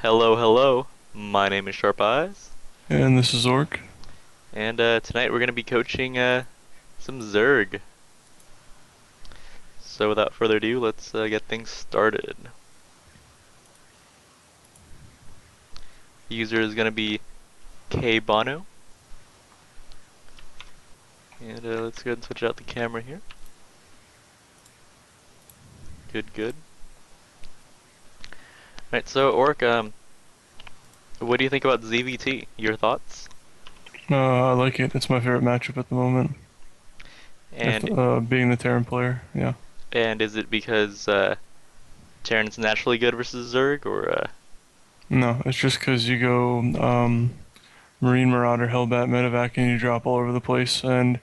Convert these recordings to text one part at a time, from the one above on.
Hello, hello. My name is Sharp Eyes, And this is Orc. and tonight we're gonna be coaching some Zerg. So without further ado, let's get things started. The user is gonna be Kbono, and let's go ahead and switch out the camera here. Good, good. Alright, so Orc, what do you think about ZVT? Your thoughts? I like it. It's my favorite matchup at the moment. If And being the Terran player, yeah. is it because Terran's naturally good versus Zerg, or No, it's just because you go Marine Marauder, Hellbat, Medevac, and you drop all over the place. And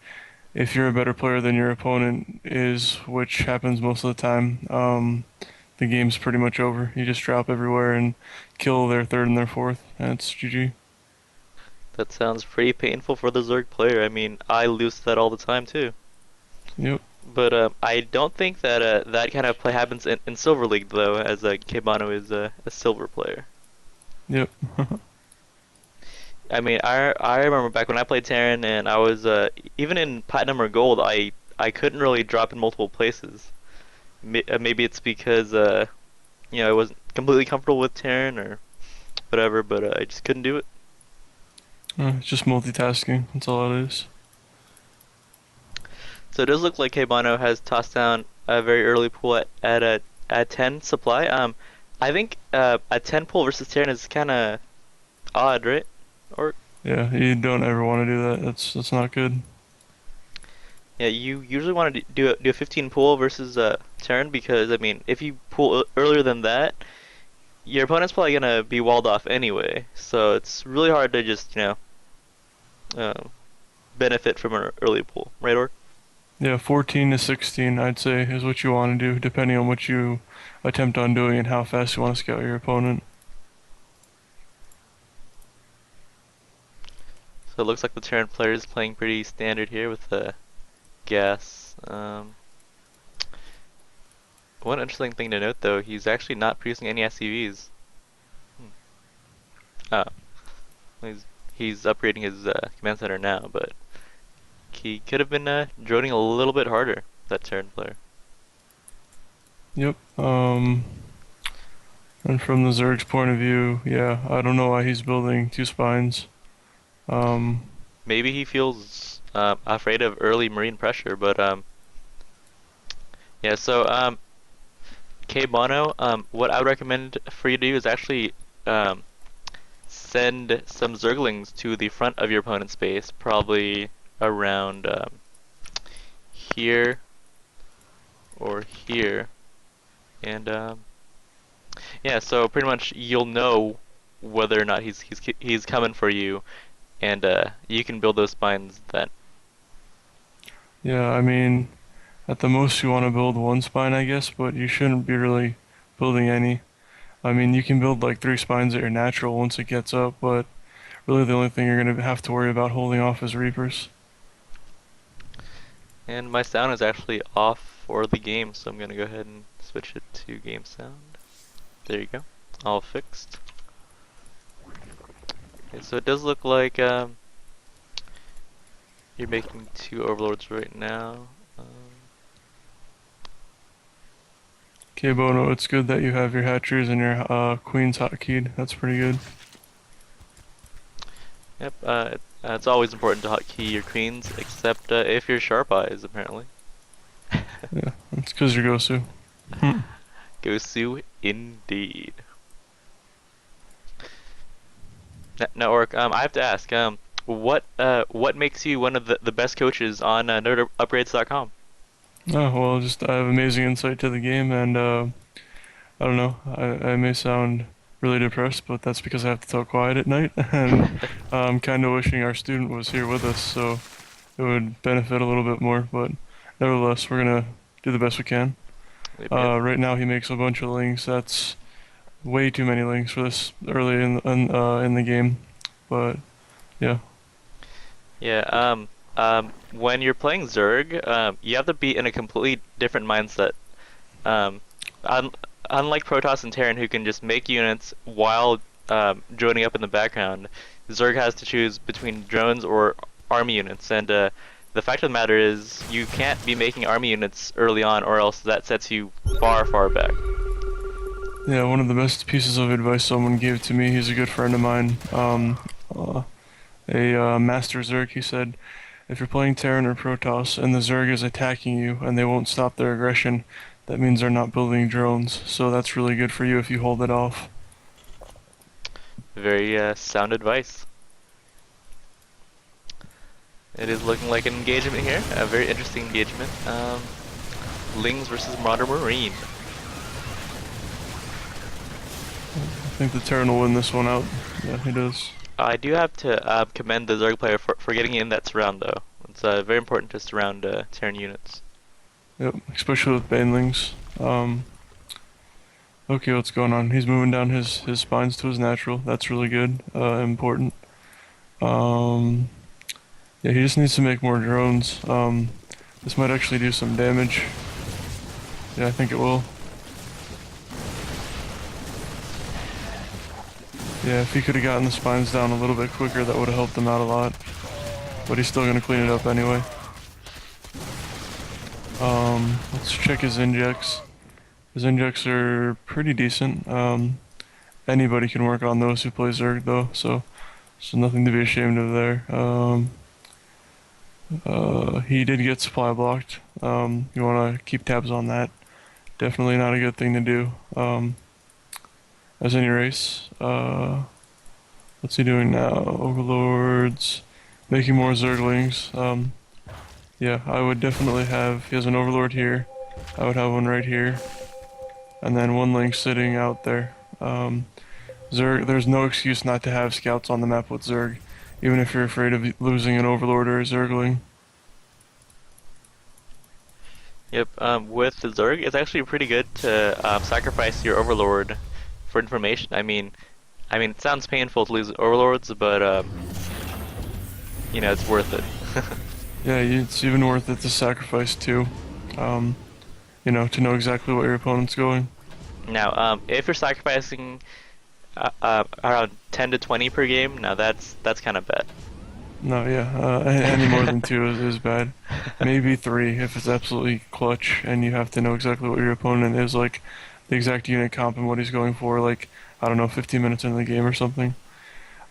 if you're a better player than your opponent is, which happens most of the time, the game's pretty much over. You just drop everywhere and kill their third and their fourth, and it's GG. that sounds pretty painful for the Zerg player? I mean, I lose to that all the time too. Yep, But I don't think that that kind of play happens in Silver League though, as Kbono is a silver player. yep. I mean, I remember back when I played Terran and I was even in Platinum or Gold, I couldn't really drop in multiple places. Maybe it's because I wasn't completely comfortable with Terran or whatever, but I just couldn't do it. It's just multitasking. That's all it is. So it does look like Kbono has tossed down a very early pool at 10 supply. I think a 10 pull versus Terran is kind of odd, right? Or Yeah, you don't ever want to do that. That's not good. yeah, you usually want to do a 15 pull versus Terran because I mean, if you pull earlier than that, your opponent's probably gonna be walled off anyway. So it's really hard to just uh, benefit from an early pull, right? Or Yeah, 14 to 16, I'd say, is what you want to do, depending on what you attempt on doing and how fast you want to scout your opponent. so it looks like the Terran player is playing pretty standard here with the gas. One interesting thing to note though, he's actually not producing any SCVs. Hmm. Oh, he's upgrading his command center now, but he could have been droning a little bit harder, that Terran player. Yep. And from the Zerg's point of view, yeah, I don't know why he's building two spines. Um, Maybe he feels afraid of early marine pressure, but yeah. So Kbono, what I would recommend for you to do is actually um, send some Zerglings to the front of your opponent's base, probably around here or here, and yeah. So pretty much you'll know whether or not he's coming for you, and you can build those spines then. yeah, I mean, at the most you want to build one spine, I guess, but you shouldn't be really building any. I mean, you can build like three spines at your natural once it gets up, but really the only thing you're going to have to worry about holding off is Reapers. And my sound is actually off for the game, so I'm gonna go ahead and switch it to game sound. There you go, all fixed. Okay, so it does look like you're making two overlords right now. Um, Okay, Bono, it's good that you have your hatcheries and your queens hotkeyed. That's pretty good. yep, it's always important to hotkey your queens, except if you're sharp eyes, apparently. Yeah, that's because you're Gosu. Gosu, indeed. Now, Orc, I have to ask, what makes you one of the best coaches on nerdupgrades.com? Oh, well, just I have amazing insight to the game, and I don't know, I may sound really depressed, but that's because I have to talk quiet at night, and I'm kind of wishing our student was here with us, so it would benefit a little bit more, but nevertheless, we're gonna do the best we can. Yep, yep. Right now he makes a bunch of links, that's way too many links for this early in the game, but yeah. Yeah, when you're playing Zerg, you have to be in a completely different mindset. Um, un unlike Protoss and Terran, who can just make units while joining up in the background, Zerg has to choose between drones or army units, and the fact of the matter is you can't be making army units early on, or else that sets you far, far back. Yeah, one of the best pieces of advice someone gave to me, he's a good friend of mine, uh, a master Zerg, he said, if you're playing Terran or Protoss and the Zerg is attacking you and they won't stop their aggression, that means they're not building drones, so that's really good for you if you hold it off. Very sound advice. It is looking like an engagement here, a very interesting engagement. Lings versus Marauder Marine. I think the Terran will win this one out. Yeah, he does. I do have to commend the Zerg player for getting in that surround, though. It's very important to surround Terran units. Yep, especially with Banelings. Okay, what's going on? He's moving down his spines to his natural. That's really good. Important. Um, yeah, he just needs to make more drones. This might actually do some damage. Yeah, I think it will. Yeah, if he could have gotten the spines down a little bit quicker, that would have helped him out a lot. But he's still gonna clean it up anyway. Let's check his injects. His injects are pretty decent. Anybody can work on those who play Zerg though, so nothing to be ashamed of there. He did get supply blocked. You want to keep tabs on that. Definitely not a good thing to do. As any race. What's he doing now? Overlords. Making more Zerglings. Yeah, I would definitely have. He has an Overlord here. I would have one right here. And then one Ling sitting out there. Zerg, there's no excuse not to have scouts on the map with Zerg, even if you're afraid of losing an Overlord or a Zergling. Yep, with the Zerg, it's actually pretty good to sacrifice your Overlord for information. I mean, it sounds painful to lose Overlords, but you know, it's worth it. Yeah, it's even worth it to sacrifice too. Um, to know exactly what your opponent's going. Now, if you're sacrificing around 10 to 20 per game, now that's kind of bad. No, yeah, any more than two is bad. Maybe three if it's absolutely clutch and you have to know exactly what your opponent is, like the exact unit comp and what he's going for, like, I don't know, 15 minutes into the game or something.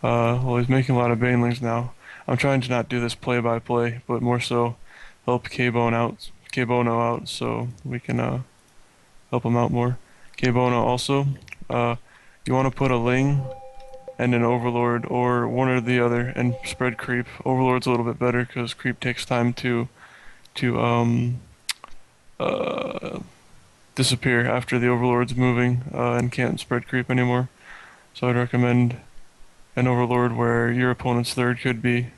Well, he's making a lot of Banelings now. I'm trying to not do this play by play, but more so help Kbono out so we can help him out more. Kbono also, you want to put a Ling and an Overlord, or one or the other, and spread creep. Overlord's a little bit better because creep takes time to uh, disappear after the Overlord's moving and can't spread creep anymore. So I'd recommend an Overlord where your opponent's third could be.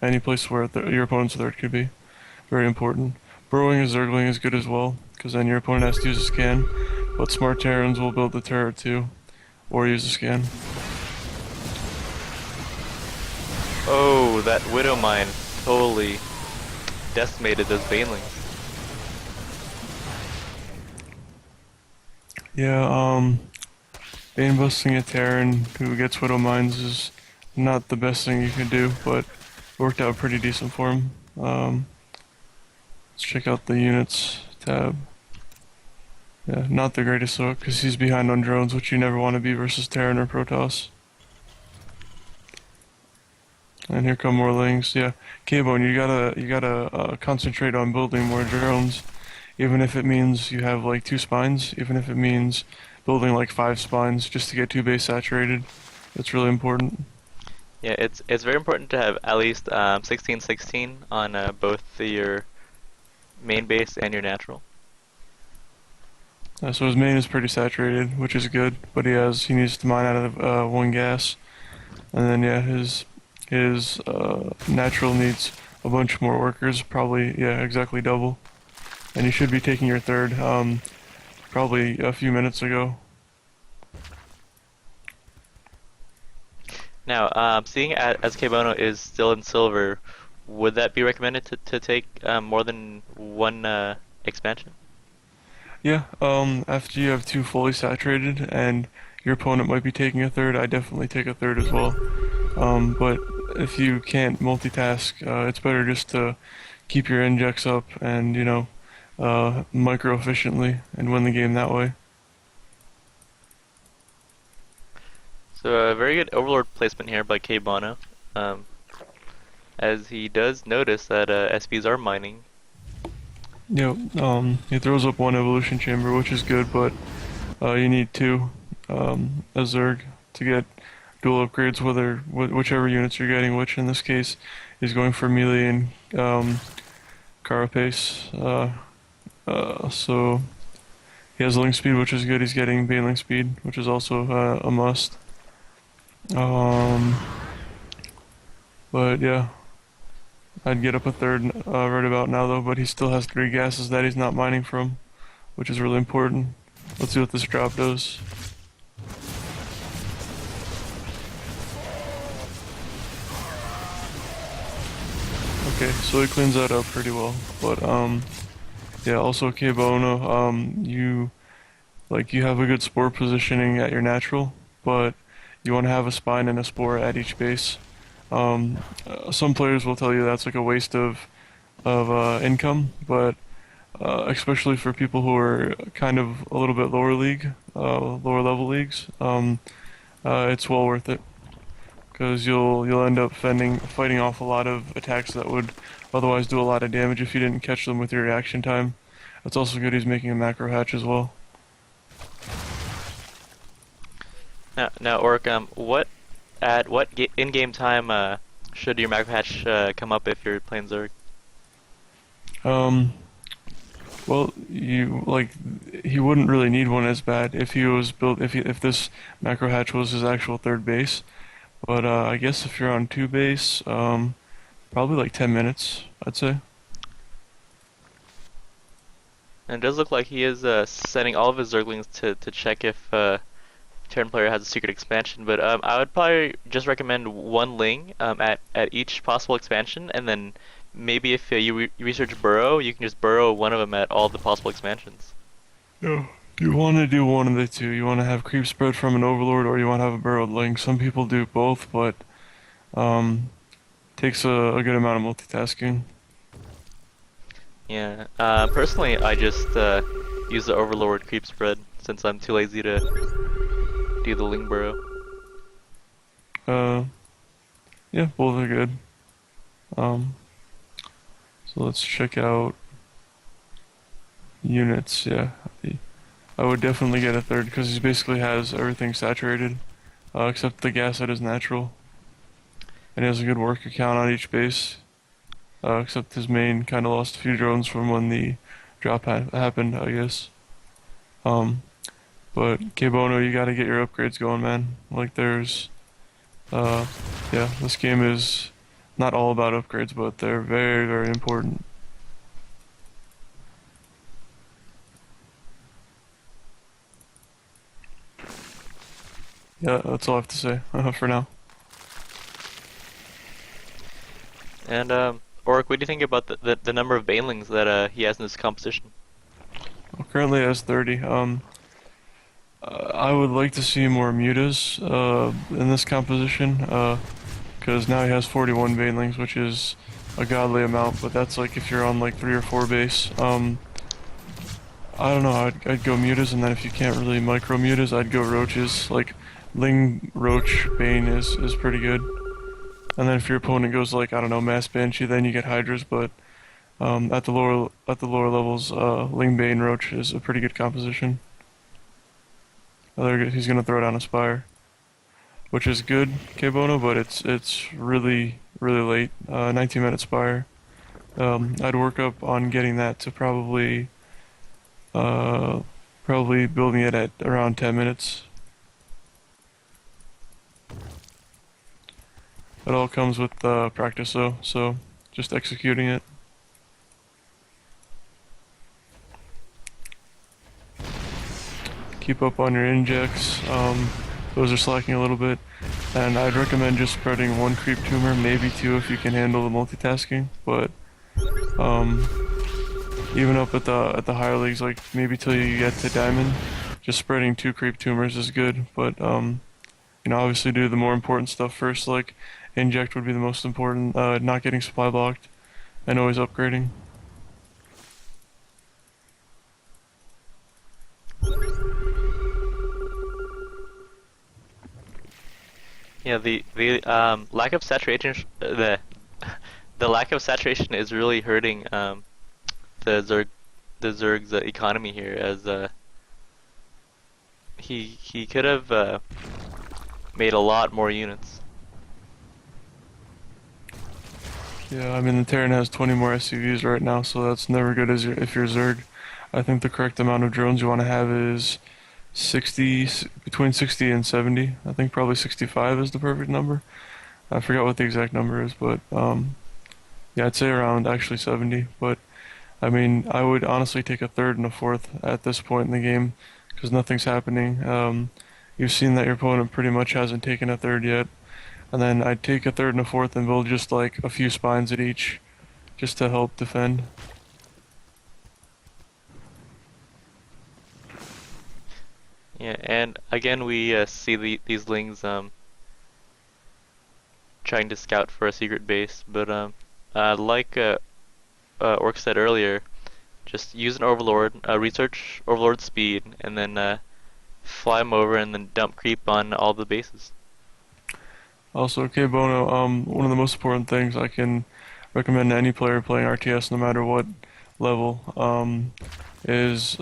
Any place where your opponent's third could be. Very important. Burrowing a Zergling is good as well, because then your opponent has to use a scan. But smart Terrans will build the turret too, or use a scan. Oh, that Widow Mine totally decimated those Banelings. Yeah, Bane busting a Terran who gets Widow Mines is not the best thing you can do, but worked out pretty decent for him. Let's check out the units tab. Yeah, not the greatest look, because he's behind on drones, which you never want to be versus Terran or Protoss. And here come more Lings. Yeah, Kbono, you gotta concentrate on building more drones, even if it means you have like 2 spines, even if it means building like 5 spines just to get 2 base saturated. It's really important. Yeah, it's very important to have at least 16-16 on both your main base and your natural. So his main is pretty saturated, which is good, but he needs to mine out of 1 gas, and then yeah, his natural needs a bunch more workers, probably yeah exactly double, and you should be taking your third probably a few minutes ago. Now, seeing as Kbono is still in silver, would that be recommended to take more than one expansion? Yeah, after you have 2 fully saturated and your opponent might be taking a third, I definitely take a third as well. But if you can't multitask, it's better just to keep your injects up and, micro efficiently and win the game that way. So a very good Overlord placement here by Kbono, um, as he does notice that SPs are mining. He throws up one evolution chamber, which is good, but you need two a Zerg to get dual upgrades, whichever units you're getting, which in this case is going for melee and carapace. So he has link speed, which is good. He's getting baneling speed, which is also a must. Um, but yeah, I'd get up a third right about now though. But he still has 3 gases that he's not mining from, which is really important. Let's see what this drop does. Okay, so he cleans that up pretty well. But yeah, also Kbono, you have a good spore positioning at your natural, but you want to have a spine and a spore at each base. Some players will tell you that's like a waste of income, but especially for people who are kind of a little bit lower level leagues, it's well worth it because you'll end up fighting off a lot of attacks that would otherwise do a lot of damage if you didn't catch them with your reaction time. It's also good he's making a macro hatch as well. Now, Orc, what in-game time should your macro hatch come up if you're playing Zerg? Um, well, he wouldn't really need one as bad if he was built if this macro hatch was his actual third base. But I guess if you're on 2 base, probably like 10 minutes, I'd say. And it does look like he is sending all of his Zerglings to check if Terran player has a secret expansion. But I would probably just recommend one Ling at each possible expansion, and then maybe if you research burrow, you can just burrow one of them at all the possible expansions. Yeah. You want to do one of the two. You want to have creep spread from an overlord, or you want to have a burrowed link. Some people do both, but takes a good amount of multitasking. Yeah. Personally, I just use the overlord creep spread since I'm too lazy to do the Ling burrow. Uh, yeah, both are good. Um, so let's check out units. Yeah, I would definitely get a third because he basically has everything saturated, except the gas at his natural, and he has a good worker count on each base. Except his main kind of lost a few drones from when the drop happened, I guess. Um, but Kbono, you gotta get your upgrades going, man. Like yeah, this game is not all about upgrades, but they're very, very important. Yeah, that's all I have to say for now. And Oric, what do you think about the number of banelings that he has in his composition? Well, currently it has 30. I would like to see more mutas in this composition, because now he has 41 banelings, which is a godly amount, but that's like if you're on like 3 or 4 base. I don't know, I'd go mutas, and then if you can't really micro mutas, I'd go roaches. Like Ling Roach Bane is pretty good. And then if your opponent goes like, I don't know, Mass Banshee, then you get Hydras, but at the lower levels, Ling Bane Roach is a pretty good composition. He's gonna throw down a Spire, which is good, Kbono, but it's really late. 19-minute Spire. I'd work up on getting that to probably building it at around 10 minutes. It all comes with practice though, so just executing it. Keep up on your injects, those are slacking a little bit, and I'd recommend just spreading 1 creep tumor, maybe 2 if you can handle the multitasking, but even up at the higher leagues, like maybe till you get to diamond, just spreading 2 creep tumors is good, but obviously do the more important stuff first, like inject would be the most important, not getting supply blocked, and always upgrading. Yeah, the lack of saturation the lack of saturation is really hurting the Zerg's economy here, as he could have made a lot more units. Yeah, I mean the Terran has 20 more SCVs right now, so that's never good as if you're Zerg. I think the correct amount of drones you want to have is 60, between 60 and 70. I think probably 65 is the perfect number. I forgot what the exact number is, but yeah, I'd say around actually 70. But I mean, I would honestly take a third and a fourth at this point in the game because nothing's happening. You've seen that your opponent pretty much hasn't taken a third yet. And then I'd take a third and a fourth and build just like a few spines at each just to help defend. Yeah, and again we see these lings trying to scout for a secret base, but like Orc said earlier, just use an Overlord, research Overlord speed, and then fly them over and then dump creep on all the bases. Also, Kbono, one of the most important things I can recommend to any player playing RTS, no matter what level, is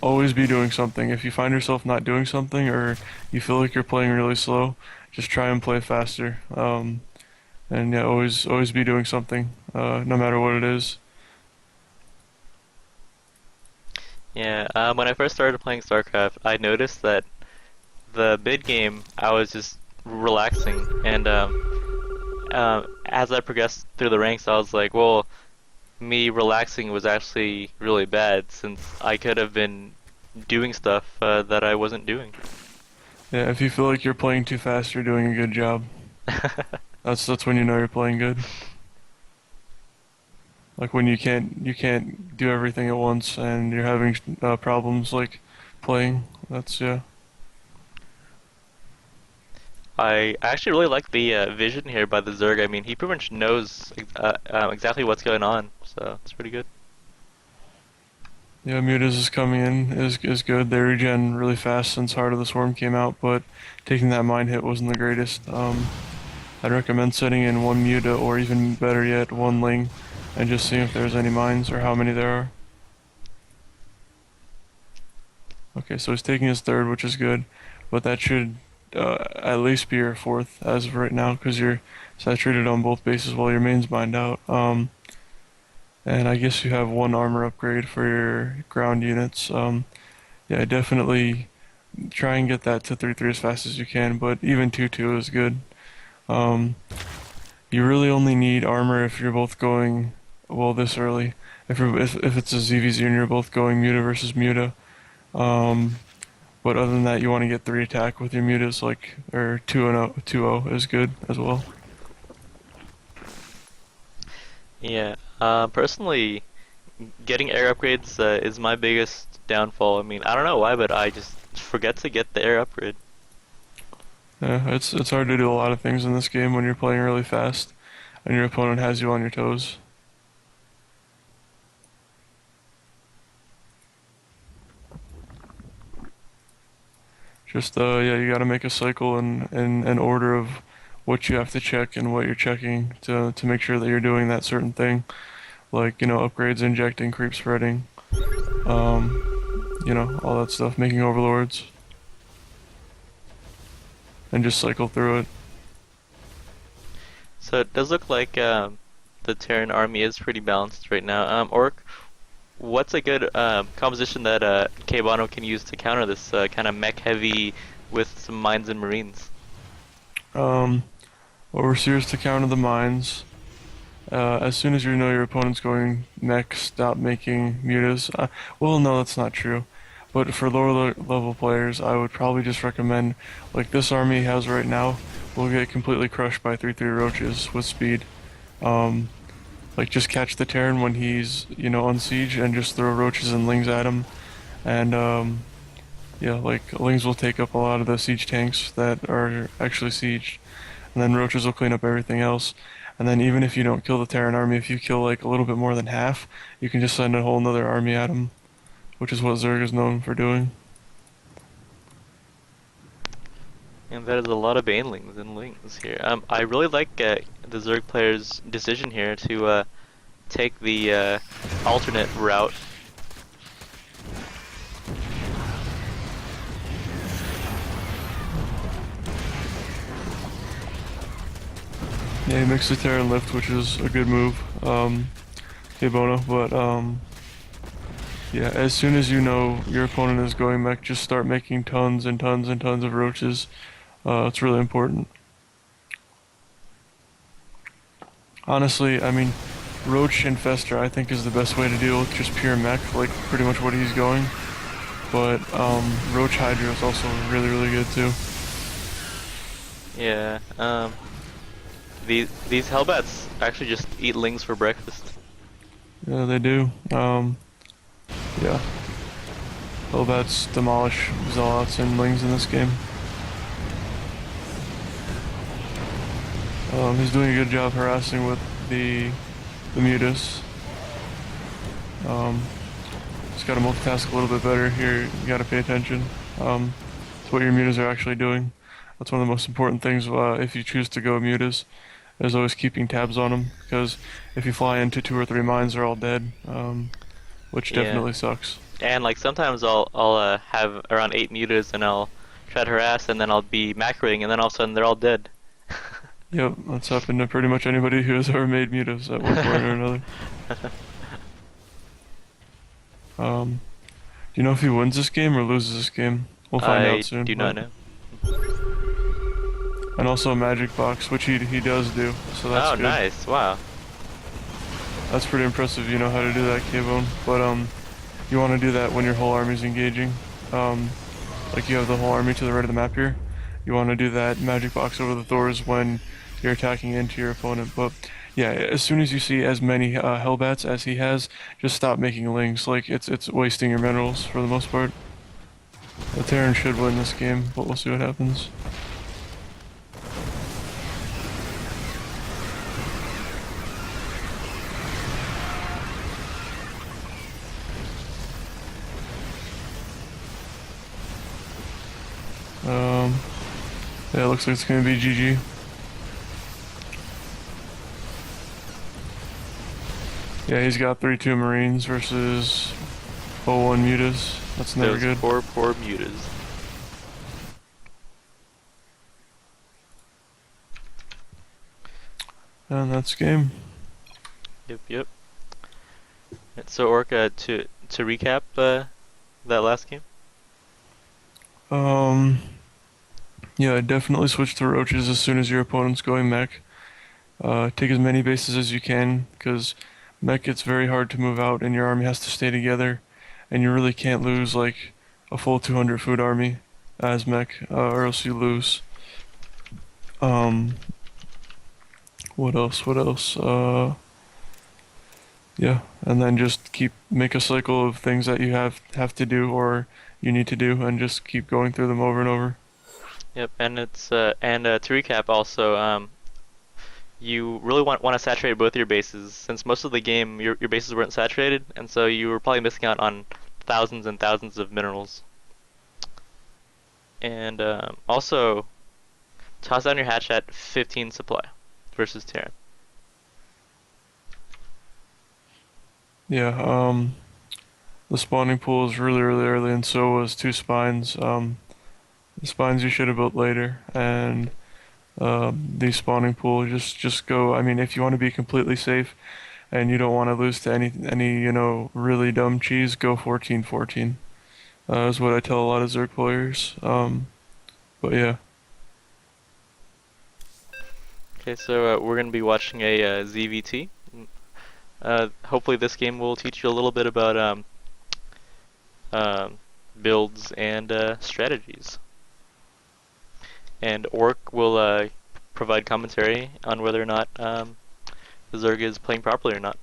always be doing something. If you find yourself not doing something or you feel like you're playing really slow, just try and play faster. And yeah, always be doing something, no matter what it is. Yeah, when I first started playing StarCraft, I noticed that the mid game I was just relaxing, and as I progressed through the ranks, I was like, well, me relaxing was actually really bad since I could have been doing stuff that I wasn't doing. Yeah, if you feel like you're playing too fast, you're doing a good job. That's when you know you're playing good. Like when you can't do everything at once and you're having problems like playing. That's yeah. I actually really like the vision here by the Zerg. I mean, he pretty much knows exactly what's going on, so it's pretty good. Yeah, Mutas is coming in is good. They regen really fast since Heart of the Swarm came out, but taking that mine hit wasn't the greatest. I'd recommend setting in one Muta or even better yet, one Ling, and just seeing if there's any mines or how many there are. Okay, so he's taking his third, which is good, but that should at least be your fourth as of right now, because you're saturated on both bases while your main's mined out. And I guess you have one armor upgrade for your ground units. Yeah, definitely try and get that to 3-3 as fast as you can, but even 2-2 is good. Um, you really only need armor if you're both going, well, this early. If it's a ZVZ and you're both going Muta versus Muta. Um, but other than that, you want to get 3 attack with your Mutas, like, or 2-0, 2-0 is good as well. Yeah, personally, getting air upgrades is my biggest downfall. I mean, I don't know why, but I just forget to get the air upgrade. Yeah, it's hard to do a lot of things in this game when you're playing really fast and your opponent has you on your toes. Just yeah, you gotta make a cycle in an order of what you have to check and what you're checking to make sure that you're doing that certain thing. Like, upgrades, injecting, creep spreading, all that stuff, making overlords, and just cycle through it. So it does look like the Terran army is pretty balanced right now. Orc, what's a good composition that Kbono can use to counter this kind of mech heavy with some mines and marines? Um, Overseers to counter the mines. As soon as you know your opponent's going next, stop making mutas. Well, no, that's not true. But for lower level players, I would probably just recommend, like this army has right now, will get completely crushed by 3-3 roaches with speed. Um, like just catch the Terran when he's, on siege and just throw roaches and lings at him. And Yeah, like Lings will take up a lot of the siege tanks that are actually sieged, and then roaches will clean up everything else. And then even if you don't kill the Terran army, if you kill like a little bit more than half, you can just send a whole nother army at them, which is what Zerg is known for doing. And that is a lot of banelings and lings here. I really like the Zerg player's decision here to take the alternate route. Yeah, he makes the Terran lift, which is a good move, Kbono, but yeah, as soon as you know your opponent is going mech, just start making tons and tons and tons of roaches. It's really important. Honestly, I mean, Roach Infester I think is the best way to deal with just pure mech, like pretty much what he's going. But Roach Hydra is also really, really good too. Yeah. These Hellbats actually just eat lings for breakfast. Yeah, they do. Yeah. Hellbats demolish Zealots and Lings in this game. He's doing a good job harassing with the mutas. Just gotta multitask a little bit better here. You gotta pay attention to what your mutas are actually doing. That's one of the most important things if you choose to go mutas, is always keeping tabs on them, because if you fly into 2 or 3 mines, they're all dead, which Yeah. definitely sucks. And like sometimes I'll have around 8 mutas and I'll try to harass and then I'll be macroing and then all of a sudden they're all dead. Yep, that's happened to pretty much anybody who has ever made mutas at one point or another. Um, do you know if he wins this game or loses this game? We'll find out I soon, do not but... know. And also a magic box, which he does do, so that's Oh, good. nice. Wow. That's pretty impressive, you know how to do that, K-Bone. But, you want to do that when your whole army's engaging. Like you have the whole army to the right of the map here. You want to do that magic box over the Thors when you're attacking into your opponent. But, yeah, as soon as you see as many Hellbats as he has, just stop making lings. Like, it's wasting your minerals for the most part. The Terran should win this game, but we'll see what happens. Um, yeah, it looks like it's gonna be GG. Yeah, he's got 3-2 Marines versus 0-1 Mutas. That's never Those good. poor mutas. And that's game. Yep, yep. So Orca, to recap that last game. Um, yeah, definitely switch to roaches as soon as your opponent's going mech. Take as many bases as you can, because mech it's very hard to move out and your army has to stay together. And you really can't lose like a full 200 food army as mech, or else you lose. Um, what else? What else? Yeah, and then just make a cycle of things that you have to do or you need to do, and just keep going through them over and over. Yep, and it's and to recap also, you really want to saturate both your bases since most of the game your bases weren't saturated, and so you were probably missing out on thousands and thousands of minerals. And also toss down your hatch at 15 supply versus Terran. Yeah, the spawning pool is really, really early, and so was 2 spines. The spines you should have built later, and the spawning pool just go. I mean, if you want to be completely safe and you don't want to lose to any really dumb cheese, go 14-14. Is what I tell a lot of Zerg players. But yeah. Okay, so we're gonna be watching a ZVT. Hopefully this game will teach you a little bit about um, builds and strategies. And Orc will provide commentary on whether or not the Zerg is playing properly or not.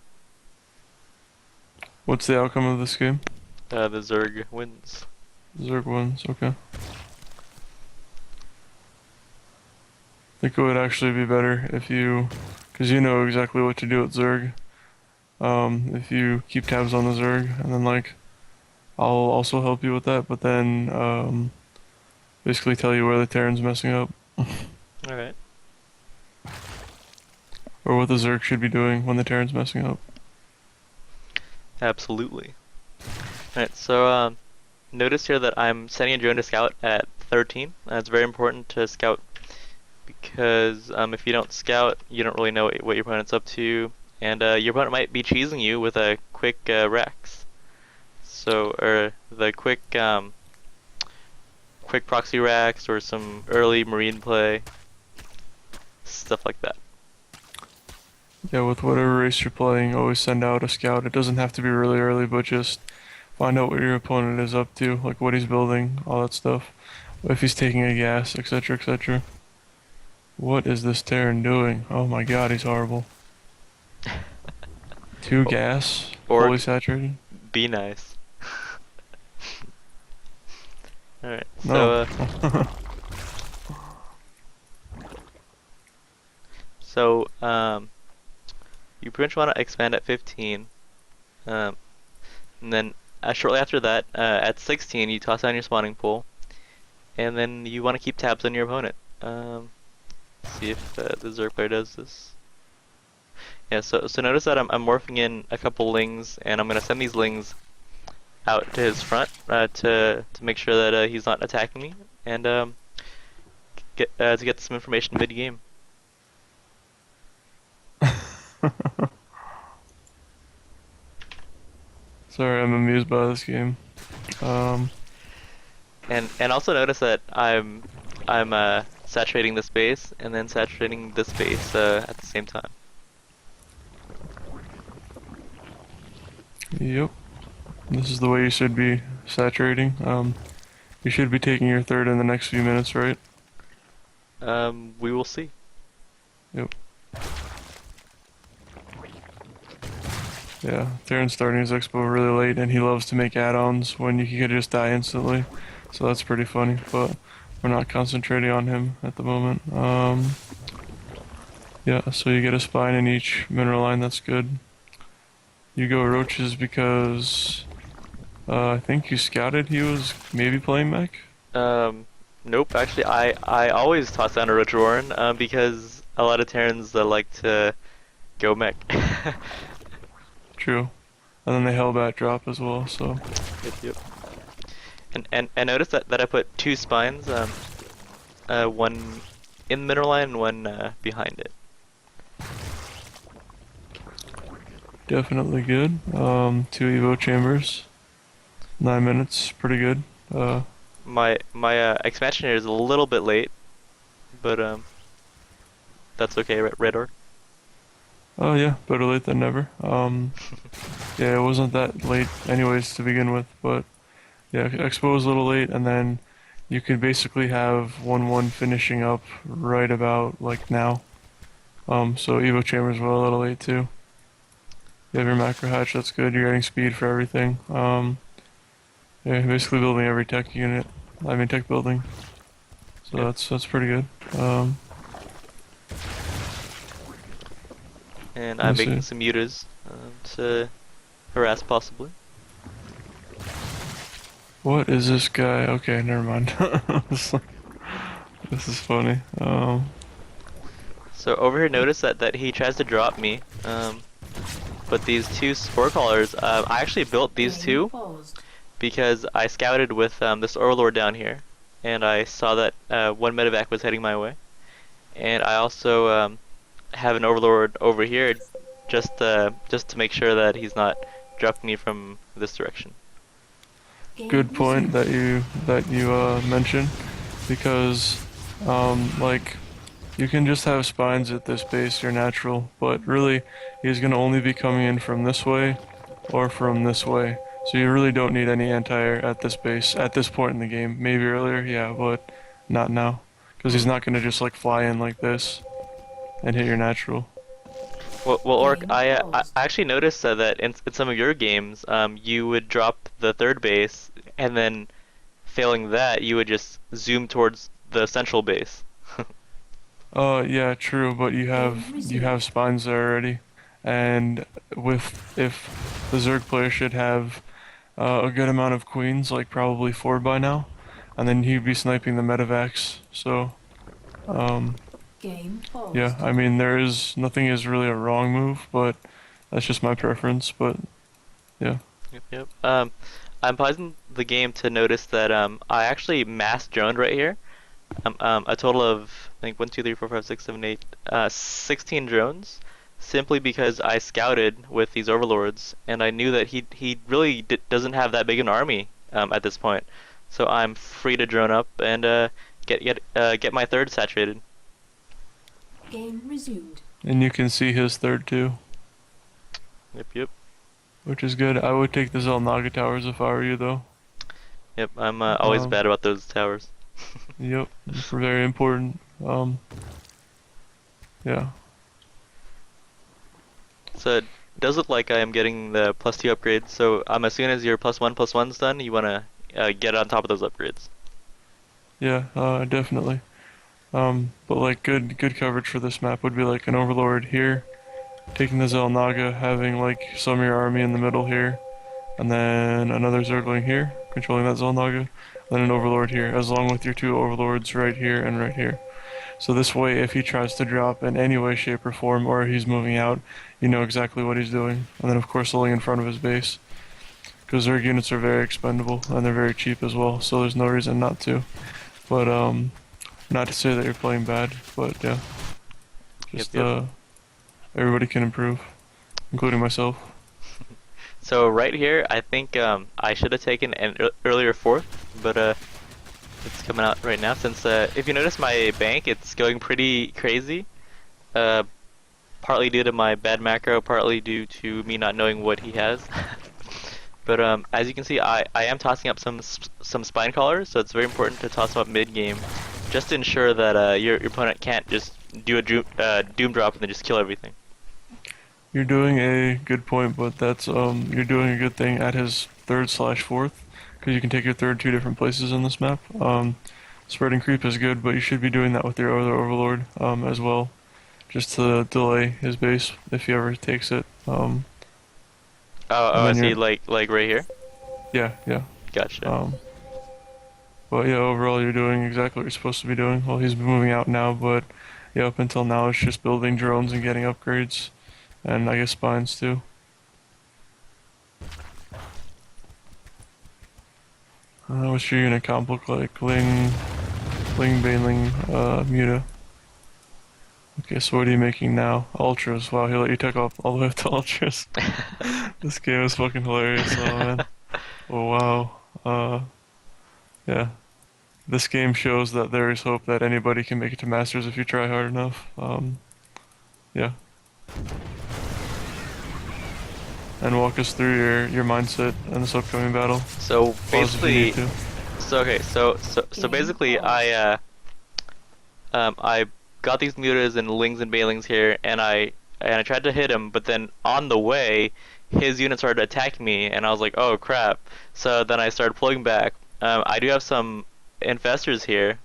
What's the outcome of this game? The Zerg wins. Zerg wins. Okay. I think it would actually be better if you, because you know exactly what to do at Zerg. If you keep tabs on the Zerg, and then like I'll also help you with that, but then basically tell you where the Terran's messing up, All right. or what the Zerg should be doing when the Terran's messing up. Absolutely. All right. So notice here that I'm sending a drone to scout at 13. It's very important to scout because if you don't scout, you don't really know what your opponent's up to, and your opponent might be cheesing you with a quick Rex. So, or the quick proxy racks or some early marine play, stuff like that. Yeah, with whatever race you're playing, always send out a scout. It doesn't have to be really early, but just find out what your opponent is up to, like what he's building, all that stuff. If he's taking a gas, etc., etc. What is this Terran doing? Oh my god, he's horrible. Two O- gas, Or fully saturated? be nice. All right. No. So you pretty much want to expand at 15, um, and then shortly after that, at 16, you toss down your spawning pool, and then you want to keep tabs on your opponent. See if the Zerg player does this. Yeah, so notice that I'm morphing in a couple lings, and I'm gonna send these lings out to his front to make sure that he's not attacking me, and to get some information mid game. Sorry, I'm amused by this game. Um, And also notice that I'm saturating the space and then saturating the space at the same time. yep. This is the way you should be saturating. You should be taking your third in the next few minutes, right? We will see. Yep. Yeah, Theron's starting his expo really late, and he loves to make add-ons when you could just die instantly. So that's pretty funny, but we're not concentrating on him at the moment. Yeah, so you get a spine in each mineral line, that's good. You go roaches because I think you scouted he was maybe playing mech? Um, nope. Actually, I always toss down a Roach Roarin because a lot of Terrans like to go mech. True. And then the Hellbat drop as well, so. Yep, yep. And notice that I put two spines, one in the mineral line and one behind it. Definitely good. Two Evo chambers. 9 minutes, pretty good. My expansion here is a little bit late, but that's okay, Red Orc. Oh yeah, better late than never. Yeah, it wasn't that late anyways to begin with, but yeah, Expo was a little late, and then you could basically have 1-1 finishing up right about like now. So Evo chambers were a little late too. You have your macro hatch, that's good. You're getting speed for everything. Yeah, basically building every tech unit. I mean tech building. So Yep. that's pretty good. And Let me I'm see. making some mutas to harass possibly. What is this guy? Okay, never mind. This is funny. So over here, notice that he tries to drop me. But these two spore callers, I actually built these two because I scouted with this Overlord down here, and I saw that one medevac was heading my way, and I also have an Overlord over here just to make sure that he's not dropping me from this direction. Good point that you mentioned, because like you can just have spines at this base, you're natural, but really he's gonna only be coming in from this way or from this way. So you really don't need any anti-air at this base at this point in the game. Maybe earlier, yeah, but not now, because he's Hmm. not gonna just like fly in like this and hit your natural. Well, Orc, I actually noticed that in some of your games, you would drop the third base and then failing that, you would just zoom towards the central base. Yeah, true, but you have spines there already, and with if the Zerg player should have a good amount of queens, like probably 4 by now, and then he'd be sniping the medevacs. So, um, Game yeah, paused. I mean nothing is really a wrong move, but that's just my preference. But yeah, Yep, yep. I'm pausing the game to notice that I actually mass droned right here. A total of I think 1, 2, 3, 4, 5, 6, 7, 8, 16 drones, simply because I scouted with these overlords and I knew that he really doesn't have that big an army at this point. So I'm free to drone up and get my third saturated. Game resumed. and you can see his third too, Yep, yep, which is good. I would take the Zelnaga towers if I were you though. yep. I'm always Um, bad about those towers. yep, very important. Yeah. So it does look like I am getting the +2 upgrades. So as soon as your +1/+1's done, you wanna get on top of those upgrades. Yeah, definitely. But like good coverage for this map would be like an Overlord here, taking the Zelnaga, having like some of your army in the middle here, and then another Zergling here, controlling that Zelnaga, then an Overlord here, as long with your 2 Overlords right here and right here. So this way, if he tries to drop in any way, shape, or form, or he's moving out, you know exactly what he's doing. And then of course holding in front of his base. Because Zerg units are very expendable, and they're very cheap as well, so there's no reason not to. But not to say that you're playing bad, but yeah, Yep, just yep. everybody can improve, including myself. So right here, I think I should have taken an earlier fourth, but it's coming out right now. Since if you notice my bank, it's going pretty crazy. Uh, Partly due to my bad macro, partly due to me not knowing what he has. But as you can see, I am tossing up some spine collars, so it's very important to toss them up mid game, just to ensure that your opponent can't just do a doom drop and then just kill everything. You're doing a good point, but that's you're doing a good thing at his third/fourth, because you can take your third 2 different places in this map. Spreading creep is good, but you should be doing that with your other Overlord as well, just to delay his base if he ever takes it. Oh, And I then see, you're like right here. yeah, yeah. Gotcha. Um, but yeah, overall you're doing exactly what you're supposed to be doing. Well, he's moving out now, but yeah, up until now it's just building drones and getting upgrades, and I guess spines too. What's your unit comp look like? Ling, Baneling, Muta. Okay, so what are you making now? Ultras. Wow, he let you take up all the way up to Ultras. This game is fucking hilarious, oh man. Oh wow. Yeah. This game shows that there is hope that anybody can make it to Masters if you try hard enough. Yeah. And walk us through your mindset in this upcoming battle. So Pause if you need basically, to. so basically, I got these mutas and lings and bailings here, and I tried to hit him, but then on the way, his unit started attacking me, and I was like, oh crap. So then I started pulling back. I do have some infestors here,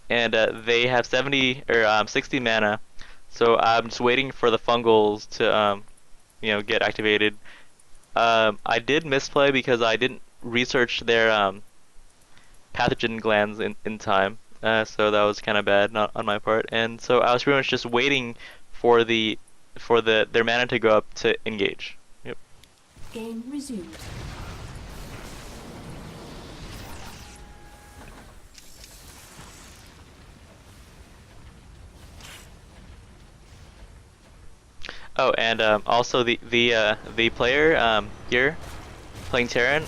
and they have 70 or 60 mana, so I'm just waiting for the fungals to get activated. I did misplay because I didn't research their pathogen glands in time. So that was kind of bad, not on my part. And so I was pretty much just waiting for their mana to go up to engage. Yep. Game resumed. Oh, and also the player here playing Terran,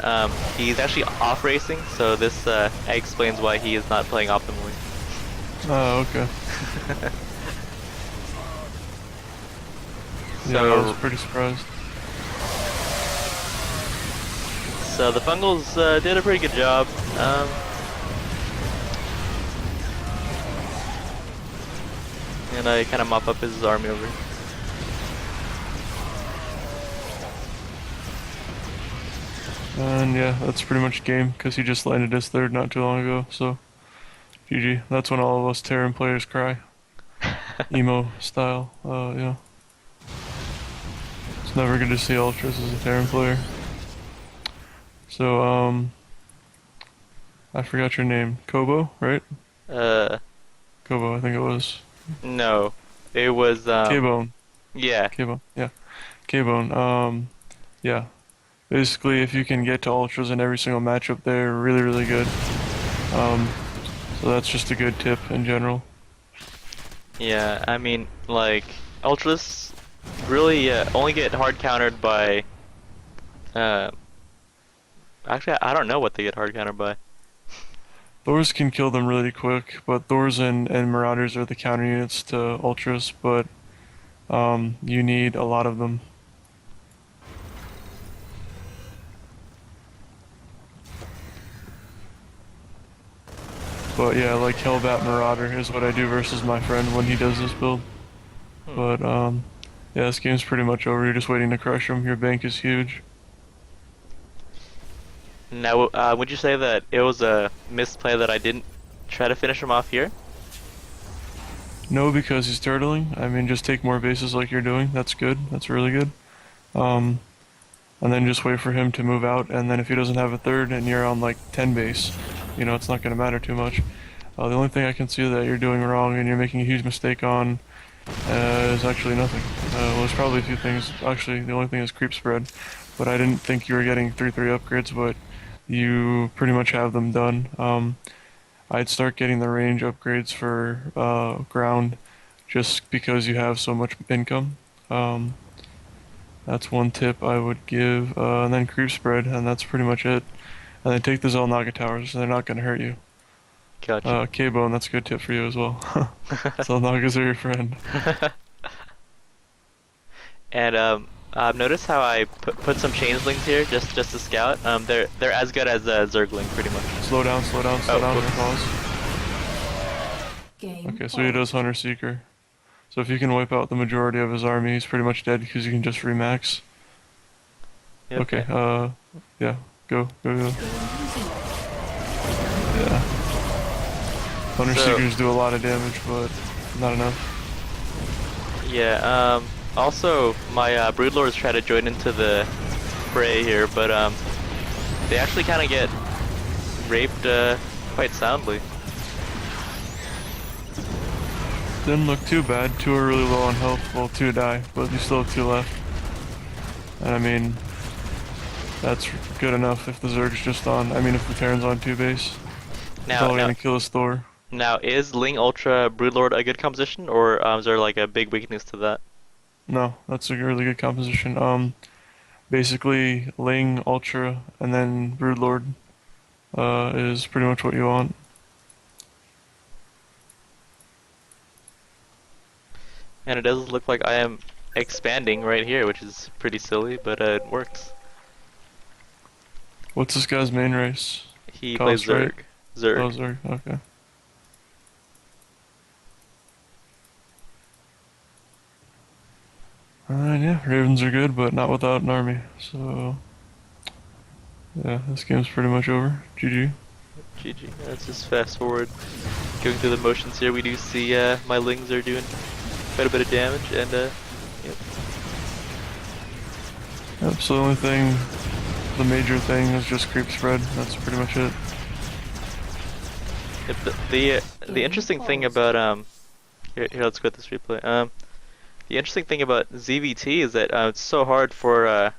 he's actually off racing, so this explains why he is not playing optimally. Oh, okay. Yeah, I was So pretty surprised. so the fungals did a pretty good job. And I kind of mop up his army over here. And yeah, that's pretty much game, because he just landed his third not too long ago, so GG. That's when all of us Terran players cry. Emo style, yeah. It's never good to see Ultras as a Terran player. So, I forgot your name. Kobo, right? Uh, Kobo, I think it was. no. It was, Kbone. yeah. Kbone, yeah. Kbone, yeah. Basically, if you can get to Ultras in every single matchup, they're really, really good. Um, so that's just a good tip in general. Yeah, I mean, like, Ultras really only get hard countered by, uh, actually, I don't know what they get hard countered by. Thors can kill them really quick, but Thors and Marauders are the counter units to Ultras, but you need a lot of them. But yeah, like Hellbat Marauder is what I do versus my friend when he does this build. Hmm. But yeah, this game's pretty much over. You're just waiting to crush him. Your bank is huge. Now, would you say that it was a misplay that I didn't try to finish him off here? No, because he's turtling. I mean, just take more bases like you're doing. That's good. That's really good. Um, and then just wait for him to move out. And then if he doesn't have a third and you're on like 10 base, you know, it's not going to matter too much. The only thing I can see that you're doing wrong and you're making a huge mistake on is actually nothing. Well, there's probably a few things. Actually, the only thing is creep spread. But I didn't think you were getting 3/3 upgrades, but you pretty much have them done. I'd start getting the range upgrades for ground just because you have so much income. That's one tip I would give. And then creep spread, and that's pretty much it. And then take the Zelnaga towers, they're not going to hurt you. Gotcha. Kbone, that's a good tip for you as well. Zelnagas are your friend. And notice how I put some changelings here just to scout. They're as good as Zergling pretty much. Slow down, slow down, slow Oh, down, whoops. pause. Game Okay, so he does Hunter Seeker. So if you can wipe out the majority of his army, he's pretty much dead because you can just remax. Yeah, Okay, yeah, go, go, go. Yeah. Hunter So- Seekers do a lot of damage, but not enough. Yeah. Also, my broodlords try to join into the fray here, but they actually kind of get raped quite soundly. Didn't look too bad. Two are really low on health. Well, two die, but you still have two left. And I mean, that's good enough if the Zerg's just on. I mean, if the Terran's on two base. It's all gonna kill his Thor. Now, is Ling Ultra Broodlord a good composition, or is there like a big weakness to that? No, that's a really good composition. Basically, Ling, Ultra, and then Broodlord is pretty much what you want. And it does look like I am expanding right here, which is pretty silly, but it works. What's this guy's main race? He Cost, plays Zerg. right? Zerg. Oh, Zerg, okay. Yeah, Ravens are good, but not without an army. So, yeah, this game's pretty much over. GG. GG. Let's just fast forward. Going through the motions here, we do see my Lings are doing quite a bit of damage, and yep. Yep, so the only thing, the major thing is just creep spread. That's pretty much it. Yep, the interesting thing about here let's quit this replay. The interesting thing about ZVT is that it's so hard for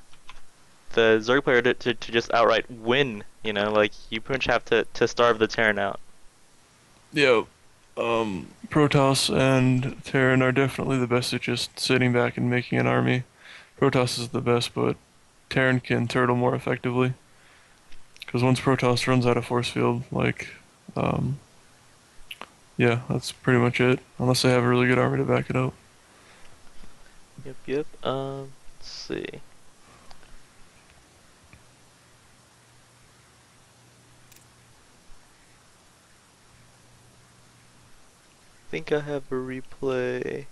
the Zerg player to just outright win. You know, like you pretty much have to starve the Terran out. Yeah. Protoss and Terran are definitely the best at just sitting back and making an army. Protoss is the best, but Terran can turtle more effectively. Because once Protoss runs out of force field, like, yeah, that's pretty much it. Unless they have a really good army to back it up. Yep. Let's see. I think I have a replay.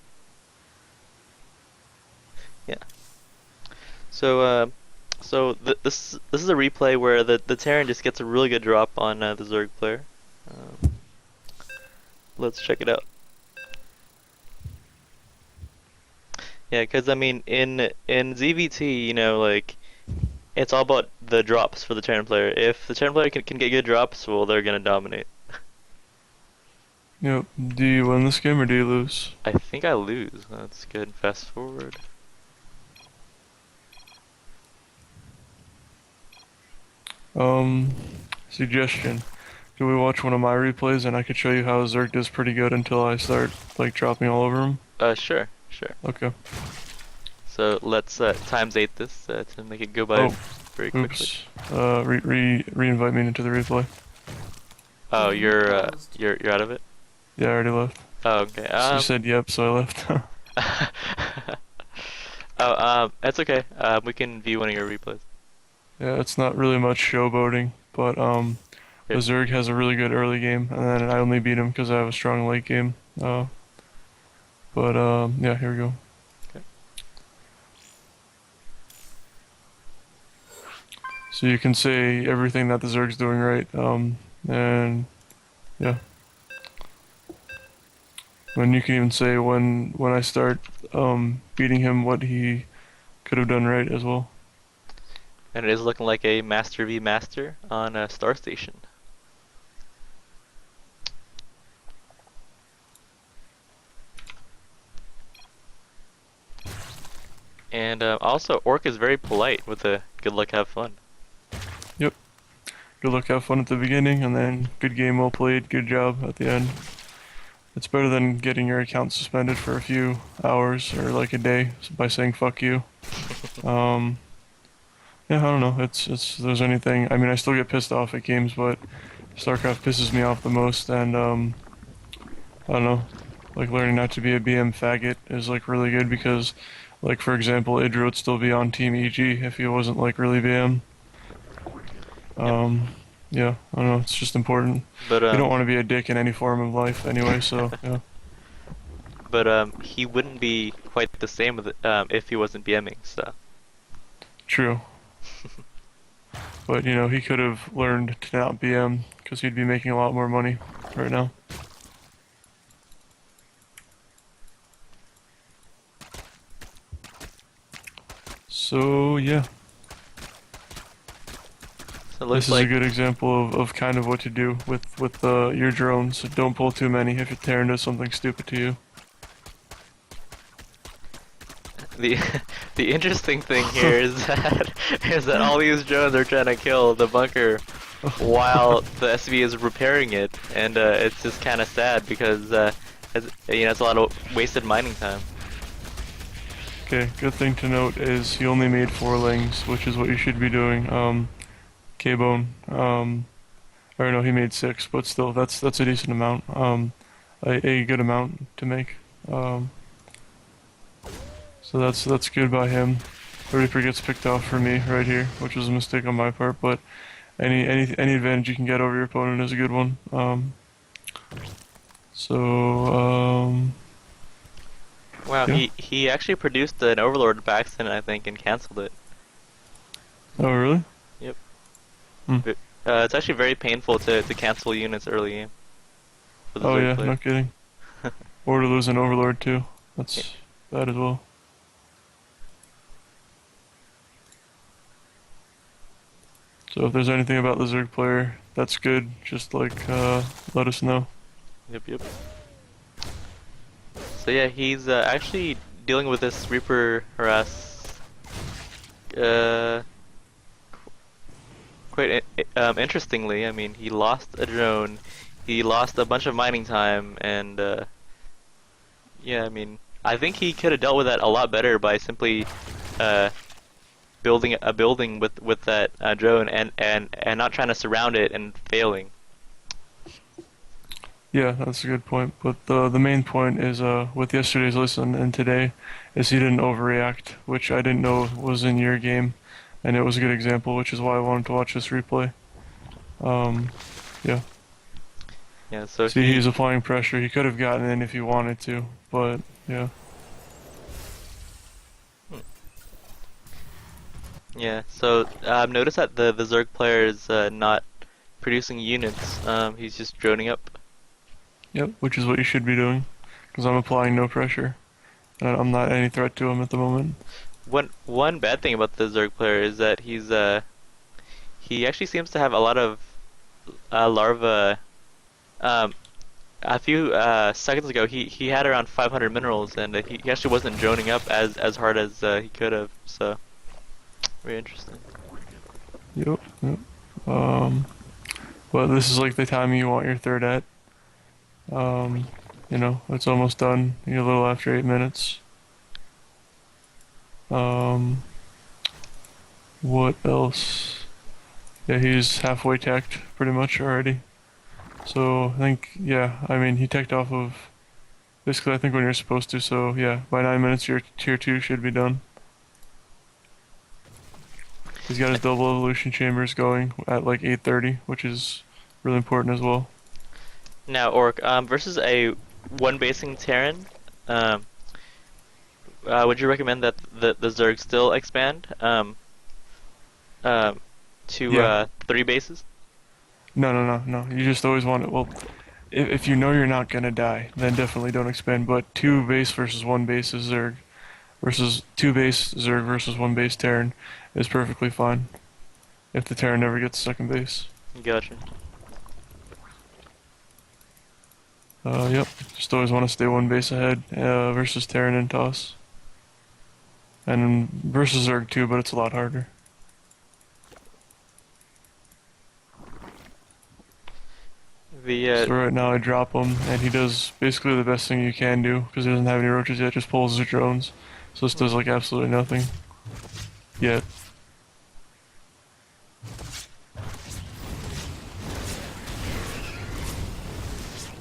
Yeah. So So this is a replay where the Terran just gets a really good drop on the Zerg player. Um, let's check it out. Yeah, because I mean, in ZVT, you know, like it's all about the drops for the Terran player. If the Terran player can get good drops, well, they're gonna dominate. Yep. Do you win this game or do you lose? I think I lose. That's good. Fast forward. Um, Suggestion. Can we watch one of my replays and I could show you how Zerg does pretty good until I start like dropping all over him? Sure, sure. Okay. So let's times 8 this to make it go by Oh, very quickly. oops. Re-invite me into the replay. Oh, Game you're paused. you're out of it. Yeah, I already left. Oh, okay. So you said yep, so I left. Oh, that's okay. We can view one of your replays. Yeah, it's not really much showboating, but the Here. Zerg has a really good early game, and then I only beat him because I have a strong late game. Yeah, here we go. Okay. So you can say everything that the Zerg's doing right, and yeah. And you can even say when I start beating him what he could have done right as well. And it is looking like a Master v Master on Star Station. And also, Orc is very polite with a good luck, have fun. Yep. Good luck, have fun at the beginning, and then good game, well played, good job at the end. It's better than getting your account suspended for a few hours or like a day by saying fuck you. Yeah, I don't know. It's if there's anything. I mean, I still get pissed off at games, but StarCraft pisses me off the most, and I don't know. Like learning not to be a BM faggot is like really good because, like for example, Idra would still be on Team EG if he wasn't like really BM. Yeah, I don't know. It's just important. But You don't want to be a dick in any form of life anyway. So yeah, he wouldn't be quite the same with if he wasn't BMing. So true. But you know, he could have learned to not BM because he'd be making a lot more money right now. So yeah, it this looks is a like good example of kind of what to do with your drones. So don't pull too many if your Terran does something stupid to you. the the interesting thing here is that all these drones are trying to kill the bunker while the SV is repairing it, and it's just kind of sad because it's a lot of wasted mining time. Okay, good thing to note is he only made 4 lings, which is what you should be doing. Kbono, or no, he made 6, but still, that's a decent amount. A good amount to make. So that's good by him. The Reaper gets picked off for me right here, which was a mistake on my part, but any advantage you can get over your opponent is a good one. Wow, Yeah. he actually produced an Overlord by accident, I think, and canceled it. Oh really? Yep. Hmm. But, it's actually very painful to cancel units early game for the Oh Zerg yeah, player. no kidding. Or to lose an Overlord too. That's bad as well. So if there's anything about the Zerg player that's good, just like let us know. Yep, yep. So yeah, he's actually dealing with this Reaper harass quite interestingly. I mean, he lost a drone, he lost a bunch of mining time, and yeah, I mean, I think he could have dealt with that a lot better by simply building a building with that drone and not trying to surround it and failing. Yeah, that's a good point. But the main point is with yesterday's listen and today is he didn't overreact, which I didn't know was in your game, and it was a good example, which is why I wanted to watch this replay. Yeah. Yeah, so See, he's applying pressure. He could have gotten in if he wanted to, but yeah. Yeah, so I've noticed that the Zerg player is not producing units. He's just droning up. Yep, which is what you should be doing, because I'm applying no pressure, and I'm not any threat to him at the moment. One bad thing about the Zerg player is that he actually seems to have a lot of larva. Um, a few seconds ago, he had around 500 minerals, and he actually wasn't droning up as hard as he could have. So very interesting. Yep, yep. Um, but this is like the time you want your third at. Um, it's almost done. You're a little after 8 minutes. Um, what else? Yeah, he's halfway teched pretty much already. So I think, yeah, I mean, he teched off of basically I think when you're supposed to. So yeah, by 9 minutes your tier 2 should be done. He's got his double evolution chambers going at like 8:30, which is really important as well. Now, Orc, versus a one basing Terran, um, would you recommend that the Zerg still expand um, to Yeah, three bases? no, no, no, no. You just always want it. Well, if you know you're not gonna die, then definitely don't expand. But two base versus one base is Zerg versus two base Zerg versus one base Terran is perfectly fine if the Terran never gets second base. Gotcha. Yep. Just always want to stay one base ahead versus Terran and toss, and versus Zerg too, but it's a lot harder. The So right now I drop him, and he does basically the best thing you can do because he doesn't have any roaches yet. Just pulls his drones, so this does like absolutely nothing yet.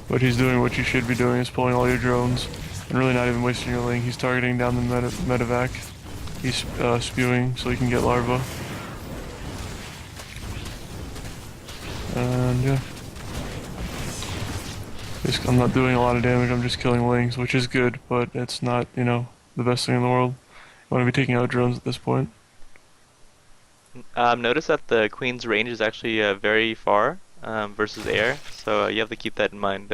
What he's doing, what you should be doing, is pulling all your drones and really not even wasting your link. He's targeting down the medevac. He's spewing so he can get larva. And yeah. I'm not doing a lot of damage, I'm just killing wings, which is good, but it's not, the best thing in the world. You want to be taking out drones at this point. Notice that the Queen's range is actually very far versus air, so you have to keep that in mind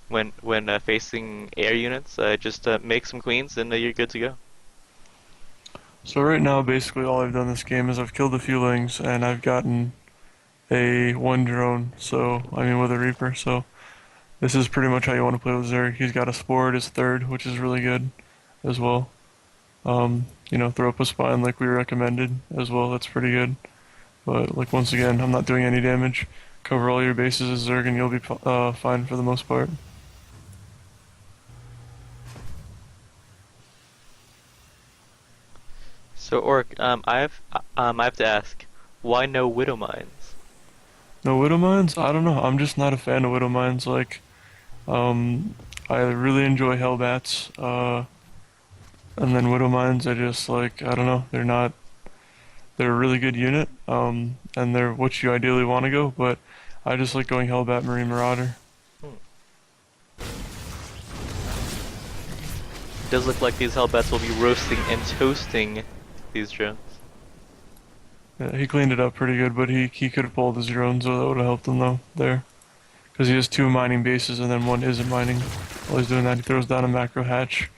when facing air units. Just make some Queens and you're good to go. So right now, basically all I've done this game is I've killed a few lings, and I've gotten a one drone, so, I mean with a Reaper, so this is pretty much how you want to play with Zerg. He's got a Spore as third, which is really good as well. Throw up a spine like we recommended as well, that's pretty good. But like once again, I'm not doing any damage. Cover all your bases as Zerg and you'll be fine for the most part. So Orc, I have to ask, why no Widow Mines? No Widow Mines? I don't know. I'm just not a fan of Widow Mines. Like, I really enjoy Hellbats. And then Widow Mines, I just like, I don't know. They're a really good unit. And they're what you ideally want to go, but I just like going Hellbat Marine Marauder. Hmm. It does look like these Hellbats will be roasting and toasting these drones. Yeah, he cleaned it up pretty good, but he could have pulled his drones, so that would have helped him though, there. Because he has two mining bases and then one isn't mining. While he's doing that, he throws down a macro hatch.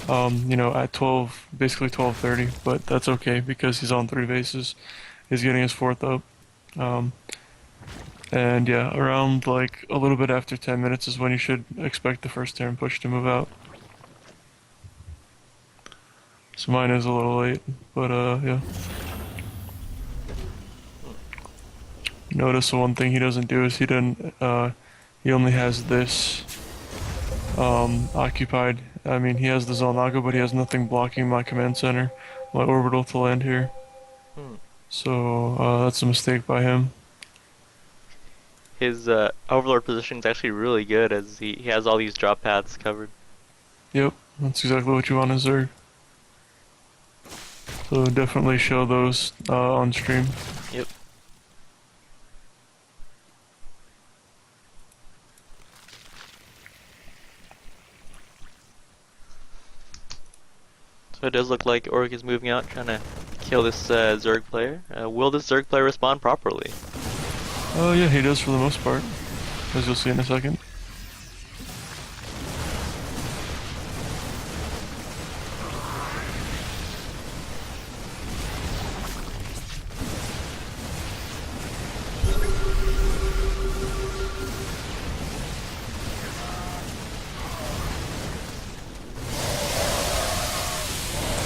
At 12, basically 12:30, but that's okay because he's on three bases. He's getting his fourth up. And yeah, around like a little bit after 10 minutes is when you should expect the first turn push to move out. So mine is a little late, but yeah. Notice the one thing he doesn't do is he only has this occupied. I mean, he has the Zalnaga, but he has nothing blocking my command center, my orbital to land here. Hmm. So that's a mistake by him. His Overlord position is actually really good as he has all these drop paths covered. Yep, that's exactly what you want as Zerg. So definitely show those on stream. Yep. So it does look like Orc is moving out, trying to kill this Zerg player. Will this Zerg player respond properly? Oh yeah, he does for the most part, as you'll see in a second.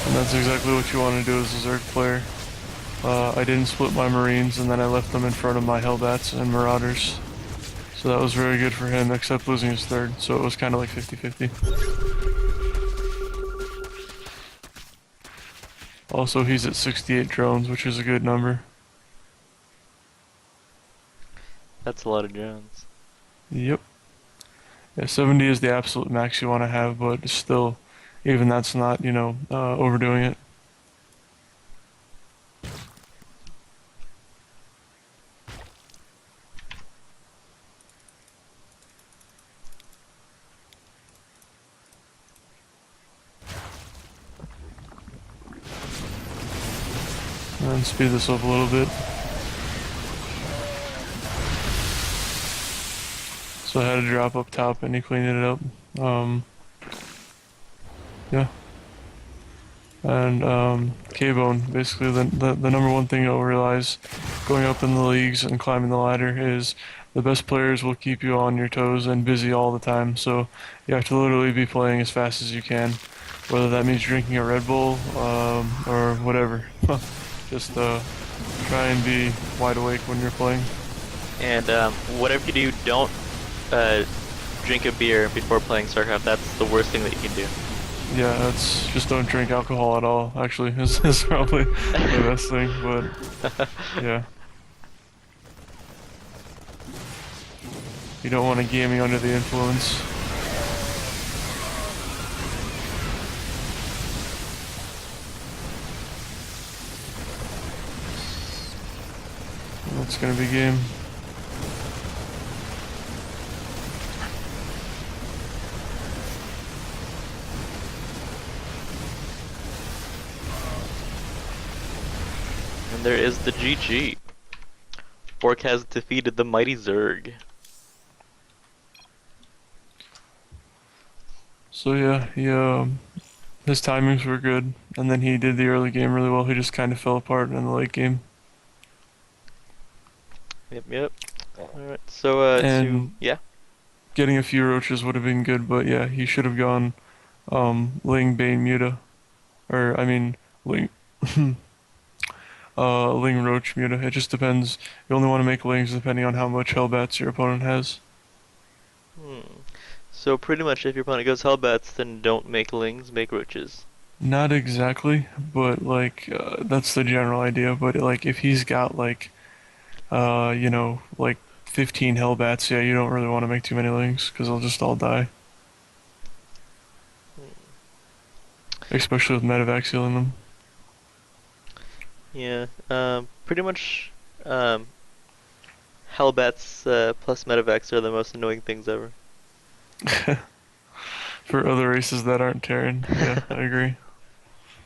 And that's exactly what you want to do as a Zerg player. I didn't split my Marines, and then I left them in front of my Hellbats and Marauders. So that was very good for him, except losing his third, so it was kind of like 50-50. Also, he's at 68 drones, which is a good number. That's a lot of drones. Yep. Yeah, 70 is the absolute max you want to have, but still, even that's not, overdoing it. And speed this up a little bit. So I had to drop up top and he cleaned it up. Yeah. And Kbono, basically the number one thing you'll realize going up in the leagues and climbing the ladder is the best players will keep you on your toes and busy all the time. So you have to literally be playing as fast as you can, whether that means drinking a Red Bull or whatever. Just try and be wide awake when you're playing. And whatever you do, don't drink a beer before playing StarCraft. That's the worst thing that you can do. Yeah, that's just don't drink alcohol at all. Actually, is probably the best thing. But yeah, you don't want to gaming under the influence. That's gonna be game. And there is the GG. Orc has defeated the mighty Zerg. So yeah, his timings were good, and then he did the early game really well. He just kind of fell apart in the late game. Yep. Alright, so And yeah. getting a few roaches would have been good, but yeah, he should have gone Ling, Bane, Muta. Or, I mean, Ling, Ling, Roach, Muta. It just depends. You only want to make Lings depending on how much Hellbats your opponent has. So pretty much if your opponent goes Hellbats, then don't make Lings, make Roaches. Not exactly, but like, that's the general idea. But like, if he's got like, like 15 Hellbats, yeah, you don't really want to make too many Lings, because they'll just all die. Especially with medevacs healing them. Yeah, pretty much, Hellbats plus medevacs are the most annoying things ever. For other races that aren't Terran, yeah, I agree.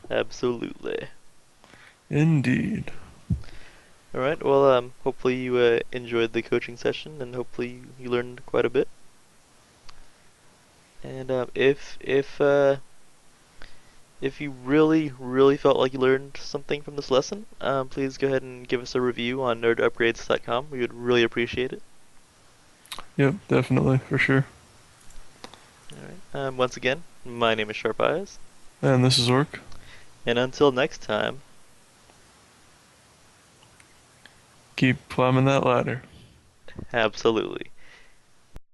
Absolutely. Indeed. Alright, well, hopefully you enjoyed the coaching session, and hopefully you learned quite a bit. And if you really felt like you learned something from this lesson, please go ahead and give us a review on nerdupgrades.com. We would really appreciate it. Yep, definitely, for sure. Alright, once again, my name is Sharp Eyes. And this is Orc. And until next time, Keep climbing that ladder. absolutely.